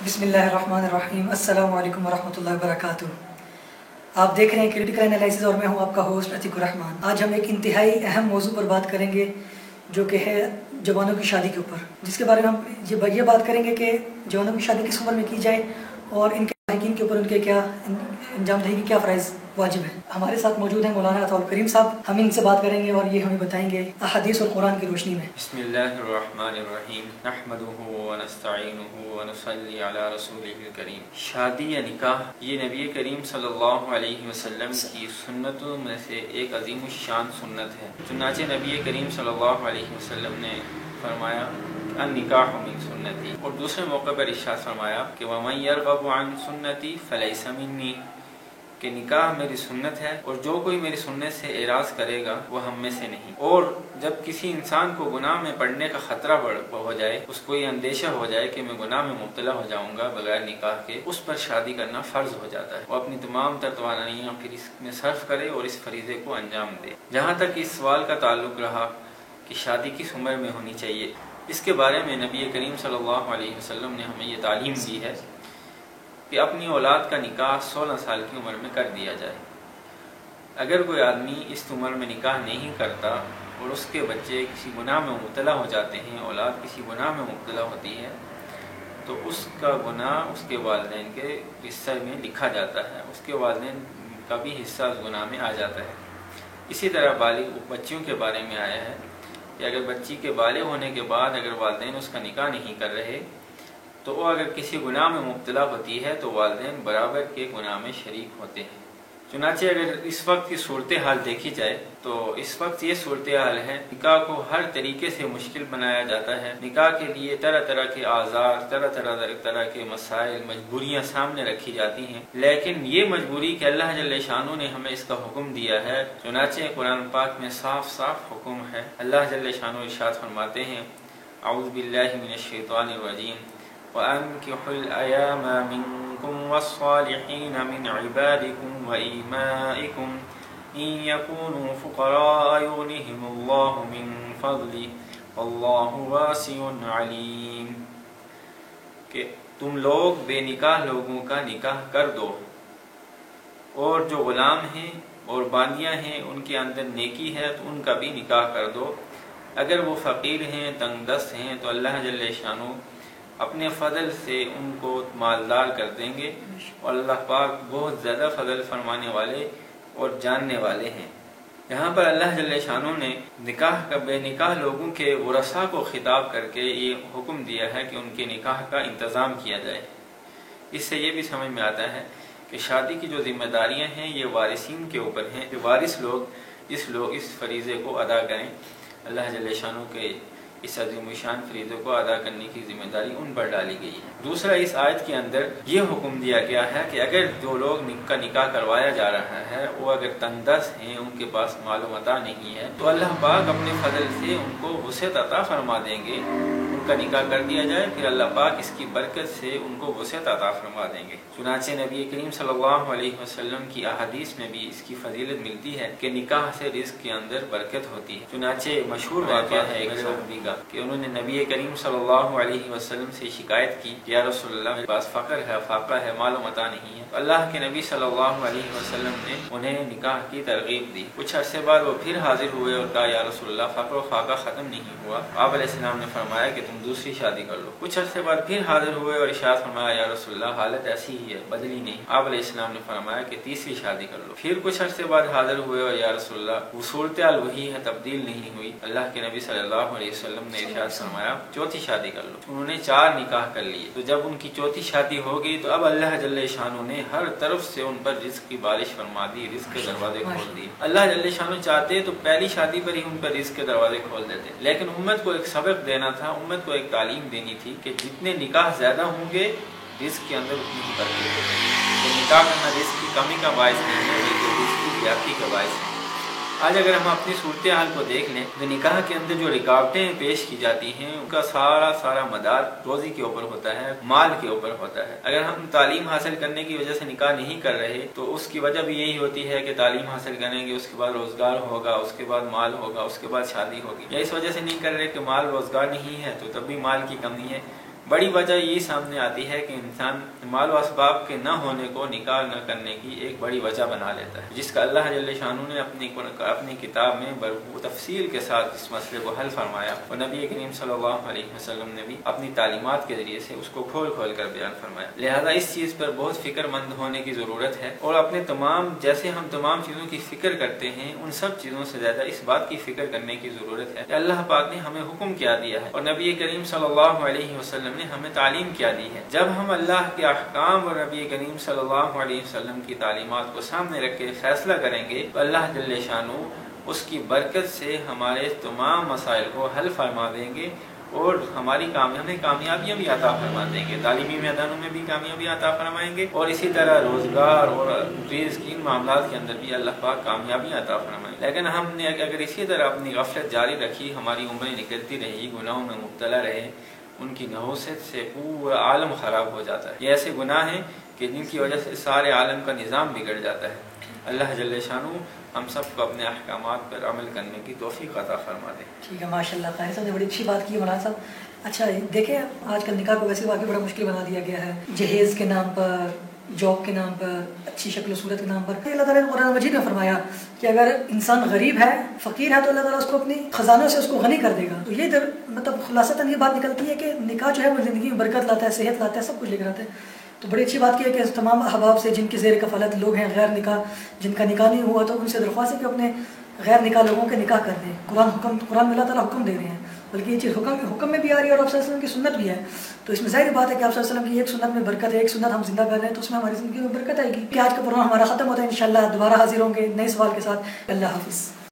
بسم اللہ الرحمن الرحیم۔ السلام علیکم ورحمۃ اللہ وبرکاتہ۔ آپ دیکھ رہے ہیں کریٹیکل انالائسز اور میں ہوں آپ کا ہوسٹ عتیق الرحمان۔ آج ہم ایک انتہائی اہم موضوع پر بات کریں گے جو کہ ہے جوانوں کی شادی کے اوپر، جس کے بارے میں ہم یہ بات کریں گے کہ جوانوں کی شادی کس عمر میں کی جائے اور ان کے لاحقین کے اوپر ان کے کیا انجام دہی کی کیا فرائض واجب ہے۔ ہمارے ساتھ موجود ہیں مولانا عطاء الکریم صاحب، ہم ان سے بات کریں گے اور یہ ہمیں بتائیں گے احادیث اور قرآن کی روشنی میں۔ بسم اللہ الرحمن الرحیم، نحمدہ ونستعینہ ونصلی علی رسولہ الکریم۔ شادی یا نکاح یہ نبی کریم صلی اللہ علیہ وسلم کی سنتوں میں سے ایک عظیم الشان سنت ہے۔ چنانچہ نبی کریم صلی اللہ علیہ وسلم نے فرمایا النکاح من سنتی، اور دوسرے موقع پر ارشاد فرمایا کہ ومن یرغب عن سنتی فلیس منی، کہ نکاح میری سنت ہے اور جو کوئی میری سنت سے اعراض کرے گا وہ ہم میں سے نہیں۔ اور جب کسی انسان کو گناہ میں پڑنے کا خطرہ ہو جائے، اس کو یہ اندیشہ ہو جائے کہ میں گناہ میں مبتلا ہو جاؤں گا بغیر نکاح کے، اس پر شادی کرنا فرض ہو جاتا ہے۔ وہ اپنی تمام تر توانائیاں پھر اس میں صرف کرے اور اس فریضے کو انجام دے۔ جہاں تک اس سوال کا تعلق رہا کہ شادی کس عمر میں ہونی چاہیے، اس کے بارے میں نبی کریم صلی اللہ علیہ وسلم نے ہمیں یہ تعلیم دی ہے کہ اپنی اولاد کا نکاح 16 سال کی عمر میں کر دیا جائے۔ اگر کوئی آدمی اس عمر میں نکاح نہیں کرتا اور اس کے بچے کسی گناہ میں مبتلا ہو جاتے ہیں، اولاد کسی گناہ میں مبتلا ہوتی ہے، تو اس کا گناہ اس کے والدین کے حصے میں لکھا جاتا ہے، اس کے والدین کا بھی حصہ اس گناہ میں آ جاتا ہے۔ اسی طرح بالغ بچیوں کے بارے میں آیا ہے کہ اگر بچی کے بالغ ہونے کے بعد اگر والدین اس کا نکاح نہیں کر رہے تو وہ اگر کسی گناہ میں مبتلا ہوتی ہے تو والدین برابر کے گناہ میں شریک ہوتے ہیں۔ چنانچہ اگر اس وقت کی صورتحال دیکھی جائے تو اس وقت یہ صورتحال ہے، نکاح کو ہر طریقے سے مشکل بنایا جاتا ہے۔ نکاح کے لیے طرح طرح کے آزار، طرح کے مسائل، مجبوریاں سامنے رکھی جاتی ہیں، لیکن یہ مجبوری کہ اللہ جل شانہ نے ہمیں اس کا حکم دیا ہے۔ چنانچہ قرآن پاک میں صاف صاف حکم ہے۔ اللہ جل شانہ ارشاد فرماتے ہیں اعوذ باللہ من الشیطان الرجیم وَأَنكِحُوا الْأَيَامَ مِنكُمْ وَالصَّالِحِينَ مِنْ عِبَادِكُمْ وَإِمَائِكُمْ إِنْ يَكُونُوا فُقَرَاءَ يُغْنِهِمُ اللَّهُ مِنْ فَضْلِهِ وَاللَّهُ وَاسِعٌ عَلِيمٌ، کہ تم لوگ بے نکاح لوگوں کا نکاح کر دو، اور جو غلام ہیں اور باندیاں ہیں ان کے اندر نیکی ہے تو ان کا بھی نکاح کر دو۔ اگر وہ فقیر ہیں، تنگ دست ہیں، تو اللہ جل شانہ اپنے فضل سے ان کو مالدار کر دیں گے، اور اللہ پاک بہت زیادہ فضل فرمانے والے اور جاننے والے ہیں۔ یہاں پر اللہ جل شانہ نے بے نکاح لوگوں کے ورثاء کو خطاب کر کے یہ حکم دیا ہے کہ ان کے نکاح کا انتظام کیا جائے۔ اس سے یہ بھی سمجھ میں آتا ہے کہ شادی کی جو ذمہ داریاں ہیں یہ وارثین کے اوپر ہیں، کہ وارث لوگ اس فریضے کو ادا کریں۔ اللہ جل شانہ کے اس عظیم شان فریضے کو ادا کرنے کی ذمہ داری ان پر ڈالی گئی ہے۔ دوسرا، اس آیت کے اندر یہ حکم دیا گیا ہے کہ اگر جو لوگ کا نکاح کروایا جا رہا ہے وہ اگر تنگ دست ہیں، ان کے پاس مال و متاع نہیں ہے، تو اللہ پاک اپنے فضل سے ان کو وسعت عطا فرما دیں گے، ان کا نکاح کر دیا جائے، پھر اللہ پاک اس کی برکت سے ان کو وسعت عطا فرما دیں گے۔ چنانچہ نبی کریم صلی اللہ علیہ وسلم کی احادیث میں بھی اس کی فضیلت ملتی ہے کہ نکاح سے رزق کے اندر برکت ہوتی ہے۔ چنانچہ مشہور واقعہ ہے ایک صحابی کا کہ انہوں نے نبی کریم صلی اللہ علیہ وسلم سے شکایت کی کہ یا رسول اللہ میرے پاس فقر ہے، فاقہ ہے، مال و متاع نہیں ہے۔ اللہ کے نبی صلی اللہ علیہ وسلم نے انہیں نکاح کی ترغیب دی۔ کچھ عرصے بعد وہ پھر حاضر ہوئے اور کہا یا رسول اللہ فقر و فاقہ ختم نہیں ہوا۔ آپ علیہ السلام نے فرمایا کہ تم دوسری شادی کر لو۔ کچھ عرصے بعد پھر حاضر ہوئے اور ارشاد فرمایا یا رسول اللہ حالت ایسی ہی ہے، بدلی نہیں۔ آپ علیہ السلام نے فرمایا کہ تیسری شادی کر لو۔ پھر کچھ عرصے بعد حاضر ہوئے اور یا رسول اللہ وہ صورتحال وہی ہے، تبدیل نہیں ہوئی۔ اللہ کے نبی صلی اللہ علیہ وسلم نے ارشاد فرمایا چوتھی شادی کر لو۔ انہوں نے 4 نکاح کر لیے، تو جب ان کی چوتھی شادی ہو گئی تو اب اللہ جل شانہ نے ہر طرف سے ان پر رزق کی بارش فرما دی، رزق کے دروازے کھول دیے۔ اللہ جل شانہ چاہتے تو پہلی شادی پر ہی ان پر رزق کے دروازے کھول دیتے، لیکن امت کو ایک سبق دینا تھا، امت کو ایک تعلیم دینی تھی کہ جتنے نکاح زیادہ ہوں گے رزق کے اندر اتنی ہی برکت ہوگی۔ تو نکاح کرنا رزق کی کمی کا باعث نہیں ہے بلکہ رزق کی زیادتی کا باعث ہے۔ آج اگر ہم اپنی صورتحال کو دیکھ لیں تو نکاح کے اندر جو رکاوٹیں پیش کی جاتی ہیں ان کا سارا مدار روزی کے اوپر ہوتا ہے، مال کے اوپر ہوتا ہے۔ اگر ہم تعلیم حاصل کرنے کی وجہ سے نکاح نہیں کر رہے تو اس کی وجہ بھی یہی ہوتی ہے کہ تعلیم حاصل کریں گے، اس کے بعد روزگار ہوگا، اس کے بعد مال ہوگا، اس کے بعد شادی ہوگی، یا اس وجہ سے نہیں کر رہے کہ مال روزگار نہیں ہے تو تب بھی مال کی کمی ہے، بڑی وجہ یہ سامنے آتی ہے کہ انسان مال و اسباب کے نہ ہونے کو نکاح نہ کرنے کی ایک بڑی وجہ بنا لیتا ہے، جس کا اللہ جل شانہ نے اپنی کتاب میں بھرپور تفصیل کے ساتھ اس مسئلے کو حل فرمایا، اور نبی کریم صلی اللہ علیہ وسلم نے بھی اپنی تعلیمات کے ذریعے سے اس کو کھول کھول کر بیان فرمایا۔ لہذا اس چیز پر بہت فکر مند ہونے کی ضرورت ہے، اور اپنے جیسے ہم تمام چیزوں کی فکر کرتے ہیں ان سب چیزوں سے زیادہ اس بات کی فکر کرنے کی ضرورت ہے کہ اللہ پاک نے ہمیں حکم کیا دیا ہے اور نبی کریم صلی اللہ علیہ وسلم نے ہمیں تعلیم کیا دی ہے۔ جب ہم اللہ کے احکام اور نبی کریم صلی اللہ علیہ وسلم کی تعلیمات کو سامنے رکھ کے فیصلہ کریں گے تو اللہ جل شانہ اس کی برکت سے ہمارے تمام مسائل کو حل فرما دیں گے اور ہمیں کامیابیاں بھی عطا فرما دیں گے، تعلیمی میدانوں میں بھی کامیابی عطا فرمائیں گے، اور اسی طرح روزگار اور رزق ان معاملات کے اندر بھی اللہ پاک کامیابی عطا فرمائیں گے۔ لیکن ہم نے اگر اسی طرح اپنی غفلت جاری رکھی، ہماری عمریں نکلتی رہی، گناہوں میں مبتلا رہے، ان کی نحوست سے پورا عالم خراب ہو جاتا ہے۔ یہ ایسے گناہ ہیں کہ جن کی وجہ سے سارے عالم کا نظام بگڑ جاتا ہے۔ اللہ جل شانہ ہم سب کو اپنے احکامات پر عمل کرنے کی توفیق عطا فرما دے۔ ٹھیک ہے، ماشاء اللہ، طاہر صاحب نے بڑی اچھی بات کی ہے مولانا صاحب۔ اچھا دیکھیں، آج کل نکاح کو ویسے واقعی بڑا مشکل بنا دیا گیا ہے، جہیز کے نام پر، جاب کے نام پر، اچھی شکل و صورت کے نام پر۔ اللہ تعالیٰ نے قرآن مجید میں فرمایا کہ اگر انسان غریب ہے، فقیر ہے، تو اللہ تعالیٰ اس کو اپنی خزانوں سے اس کو غنی کر دے گا۔ تو یہ مطلب خلاصتاً یہ بات نکلتی ہے کہ نکاح جو ہے وہ زندگی میں برکت لاتا ہے، صحت لاتا ہے، سب کچھ لے کر آتا ہے۔ تو بڑی اچھی بات کی ہے کہ تمام احباب سے جن کی زیر کفالت لوگ ہیں غیر نکاح، جن کا نکاح نہیں ہوا، تو ان سے درخواست ہے کہ اپنے غیر نکاح لوگوں کے نکاح کر دیں۔ قرآن میں اللہ تعالیٰ حکم دے رہے ہیں، بلکہ یہ چیز حکم میں بھی آ رہی ہے اور آپ صلی اللہ علیہ وسلم کی سنت بھی ہے۔ تو اس میں ظاہر بات ہے کہ آپ صلی اللہ علیہ وسلم کی ایک سنت میں برکت ہے، ایک سنت ہم زندہ کر رہے ہیں، تو اس میں ہماری زندگی میں برکت آئے گی۔ کہ آج کا پروگرام ہمارا ختم ہوتا ہے، انشاءاللہ دوبارہ حاضر ہوں گے نئے سوال کے ساتھ۔ اللہ حافظ۔